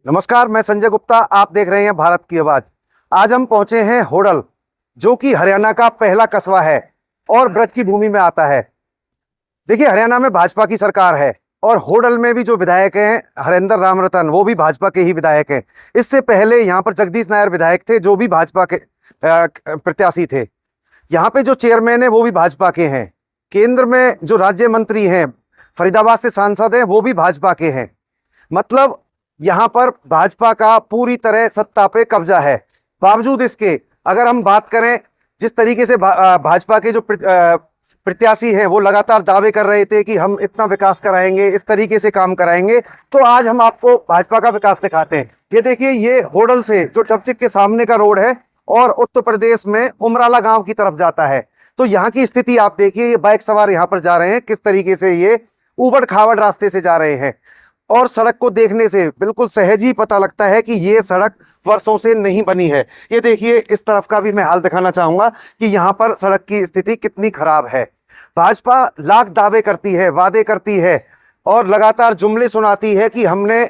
नमस्कार, मैं संजय गुप्ता। आप देख रहे हैं भारत की आवाज। आज हम पहुंचे हैं होडल, जो कि हरियाणा का पहला कस्बा है और ब्रज की भूमि में आता है। देखिए, हरियाणा में भाजपा की सरकार है और होडल में भी जो विधायक हैं हरेंद्र रामरतन, वो भी भाजपा के ही विधायक हैं। इससे पहले यहाँ पर जगदीश नायर विधायक थे, जो भी भाजपा के प्रत्याशी थे। यहाँ पे जो चेयरमैन है वो भी भाजपा के हैं। केंद्र में जो राज्य मंत्री हैं, फरीदाबाद से सांसद हैं, वो भी भाजपा के हैं। मतलब यहाँ पर भाजपा का पूरी तरह सत्ता पे कब्जा है। बावजूद इसके अगर हम बात करें, जिस तरीके से भाजपा के जो प्रत्याशी हैं वो लगातार दावे कर रहे थे कि हम इतना विकास कराएंगे, इस तरीके से काम कराएंगे, तो आज हम आपको भाजपा का विकास दिखाते हैं। ये देखिए, ये होडल से जो डबचिक के सामने का रोड है और उत्तर प्रदेश में उमराला गांव की तरफ जाता है। तो यहाँ की स्थिति आप देखिए, ये बाइक सवार यहाँ पर जा रहे हैं, किस तरीके से ये उबड़ खाबड़ रास्ते से जा रहे हैं। और सड़क को देखने से बिल्कुल सहज ही पता लगता है कि ये सड़क वर्षों से नहीं बनी है। ये देखिए, इस तरफ का भी मैं हाल दिखाना चाहूंगा कि यहाँ पर सड़क की स्थिति कितनी खराब है। भाजपा लाख दावे करती है, वादे करती है और लगातार जुमले सुनाती है कि हमने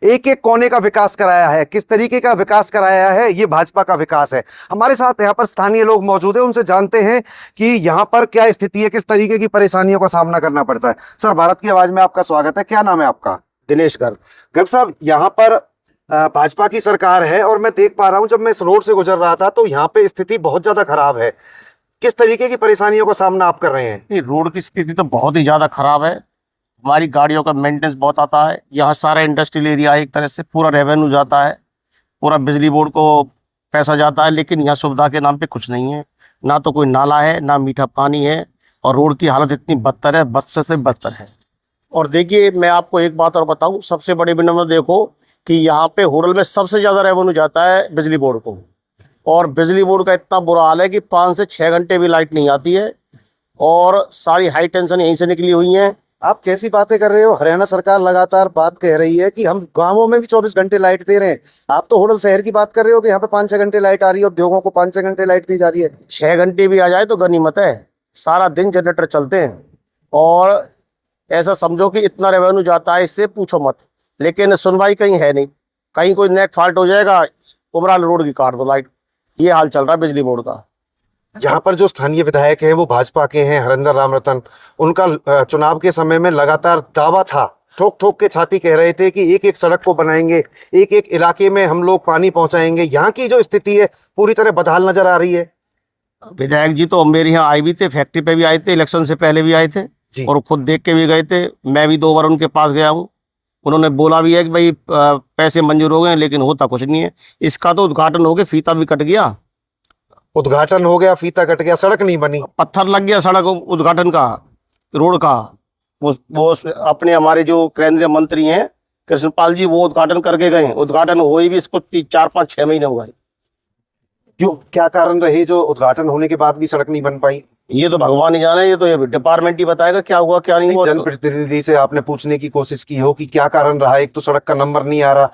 एक एक कोने का विकास कराया है। किस तरीके का विकास कराया है? ये भाजपा का विकास है। हमारे साथ यहाँ पर स्थानीय लोग मौजूद हैं, उनसे जानते हैं कि यहाँ पर क्या स्थिति है, किस तरीके की परेशानियों का सामना करना पड़ता है। सर, भारत की आवाज में आपका स्वागत है। क्या नाम है आपका? दिनेश गर्ग। गर्ग साहब, यहाँ पर भाजपा की सरकार है और मैं देख पा रहा हूँ, जब मैं इस रोड से गुजर रहा था तो यहाँ पे स्थिति बहुत ज्यादा खराब है। किस तरीके की परेशानियों का सामना आप कर रहे हैं? रोड की स्थिति तो बहुत ही ज्यादा खराब है। हमारी गाड़ियों का मेंटेनेंस बहुत आता है। यहाँ सारा इंडस्ट्रियल एरिया है, एक तरह से पूरा रेवेन्यू जाता है, पूरा बिजली बोर्ड को पैसा जाता है, लेकिन यहाँ सुविधा के नाम पे कुछ नहीं है। ना तो कोई नाला है, ना मीठा पानी है, और रोड की हालत इतनी बदतर है, बद से बदतर है। और देखिए, मैं आपको एक बात और बताऊं, सबसे बड़ी विनम्र देखो कि यहाँ पे होडल में सबसे ज़्यादा रेवेन्यू जाता है बिजली बोर्ड को, और बिजली बोर्ड का इतना बुरा हाल है कि 5 से 6 घंटे भी लाइट नहीं आती है, और सारी हाई टेंशन यहीं से निकली हुई हैं। आप कैसी बातें कर रहे हो? हरियाणा सरकार लगातार बात कह रही है कि हम गांवों में भी 24 घंटे लाइट दे रहे हैं। आप तो होडल शहर की बात कर रहे हो कि यहाँ पे 5-6 घंटे लाइट आ रही है, उद्योगों को 5-6 घंटे लाइट दी जा रही है। 6 घंटे भी आ जाए तो गनीमत है। सारा दिन जनरेटर चलते हैं, और ऐसा समझो कि इतना रेवेन्यू जाता है, इससे पूछो मत। लेकिन सुनवाई कहीं है नहीं। कहीं कोई नेक फॉल्ट हो जाएगा, उमराल रोड की काट दो लाइट। ये हाल चल रहा है बिजली बोर्ड का। यहाँ पर जो स्थानीय विधायक हैं वो भाजपा के हैं, हरेंद्र रामरतन। उनका चुनाव के समय में लगातार दावा था, ठोक ठोक के छाती कह रहे थे कि एक एक सड़क को बनाएंगे, एक एक इलाके में हम लोग पानी पहुंचाएंगे। यहाँ की जो स्थिति है पूरी तरह बदहाल नजर आ रही है। विधायक जी तो मेरे यहाँ आए भी थे, फैक्ट्री पे भी आए थे, इलेक्शन से पहले भी आए थे और खुद देख के भी गए थे। मैं भी 2 बार उनके पास गया हूँ। उन्होंने बोला भी है कि भाई पैसे मंजूर हो गए, लेकिन होता कुछ नहीं है। इसका तो उद्घाटन हो गया, फीता भी कट गया। उद्घाटन हो गया, फीता कट गया, सड़क नहीं बनी, पत्थर लग गया सड़क उद्घाटन का, रोड का। वो अपने हमारे जो केंद्रीय मंत्री हैं कृष्णपाल जी, वो उद्घाटन करके गए। उद्घाटन हुए भी इसको 4-5-6 महीने हो गए। क्यों, क्या कारण रहे जो उद्घाटन होने के बाद भी सड़क नहीं बन पाई? ये तो भगवान ही जाने, ये तो ये डिपार्टमेंट ही बताएगा क्या हुआ क्या नहीं हुआ। जनप्रतिनिधि से आपने पूछने की कोशिश की हो कि क्या कारण रहा? एक तो सड़क का नंबर नहीं आ रहा,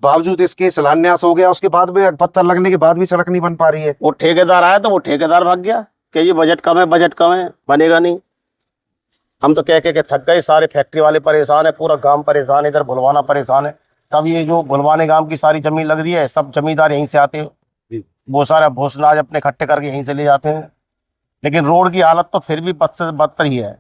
बावजूद इसके शिलान्यास हो गया, उसके बाद में पत्थर लगने के बाद भी सड़क नहीं बन पा रही है। वो ठेकेदार आया तो वो ठेकेदार भाग गया कि ये बजट कम है, बजट कम है, बनेगा नहीं। हम तो कह के थक गए। सारे फैक्ट्री वाले परेशान है, पूरा गांव परेशान है, इधर भुलवाना परेशान है। सब ये जो भुलवाने गांव की सारी जमीन लग रही है, सब जमींदार यहीं से आते हैं, वो सारा भूसनाज अपने इकट्ठे करके यहीं से ले जाते हैं। लेकिन रोड की हालत तो फिर भी बद से बदतर ही है।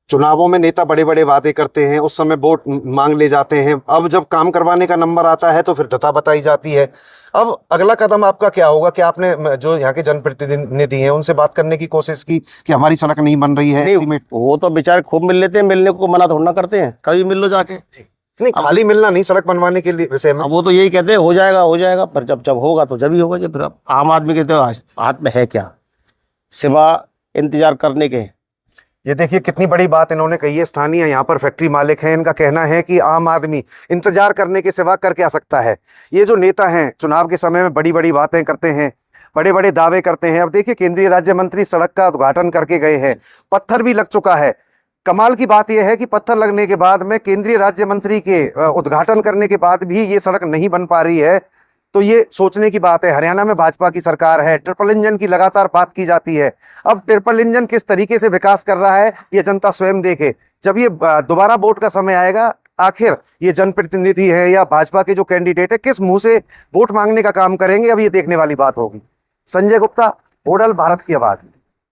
चुनावों में नेता बड़े बड़े वादे करते हैं, उस समय वोट मांग ले जाते हैं। अब जब काम करवाने का नंबर आता है तो फिर दता बताई जाती है। अब अगला कदम आपका क्या होगा? कि आपने जो यहाँ के जनप्रतिनिधि हैं उनसे बात करने की कोशिश की कि हमारी सड़क नहीं बन रही है? नहीं, वो तो बेचारे खूब मिल लेते हैं, मिलने को मना थोड़ा करते हैं, कभी मिल लो जाके। नहीं, खाली मिलना नहीं, सड़क बनवाने के लिए विषय में। वो तो यही कहते हैं हो जाएगा हो जाएगा, पर जब होगा तो जब ही होगा। जब फिर आम आदमी के तो हाथ में है क्या, सिवा इंतजार करने के। ये देखिए, कितनी बड़ी बात इन्होंने कही है। स्थानीय यहाँ पर फैक्ट्री मालिक हैं, इनका कहना है कि आम आदमी इंतजार करने के सिवा कर क्या सकता है। ये जो नेता हैं चुनाव के समय में बड़ी बड़ी बातें करते हैं, बड़े बड़े दावे करते हैं। अब देखिए, केंद्रीय राज्य मंत्री सड़क का उद्घाटन करके गए हैं, पत्थर भी लग चुका है। कमाल की बात यह है कि पत्थर लगने के बाद में केंद्रीय राज्य मंत्री के उद्घाटन करने के बाद भी ये सड़क नहीं बन पा रही है। तो ये सोचने की बात है। हरियाणा में भाजपा की सरकार है, ट्रिपल इंजन की लगातार बात की जाती है। अब ट्रिपल इंजन किस तरीके से विकास कर रहा है ये जनता स्वयं देखे। जब ये दोबारा वोट का समय आएगा, आखिर ये जनप्रतिनिधि है या भाजपा के जो कैंडिडेट है किस मुंह से वोट मांगने का काम करेंगे, अब ये देखने वाली बात होगी। संजय गुप्ता, होडल, भारत की आवाज।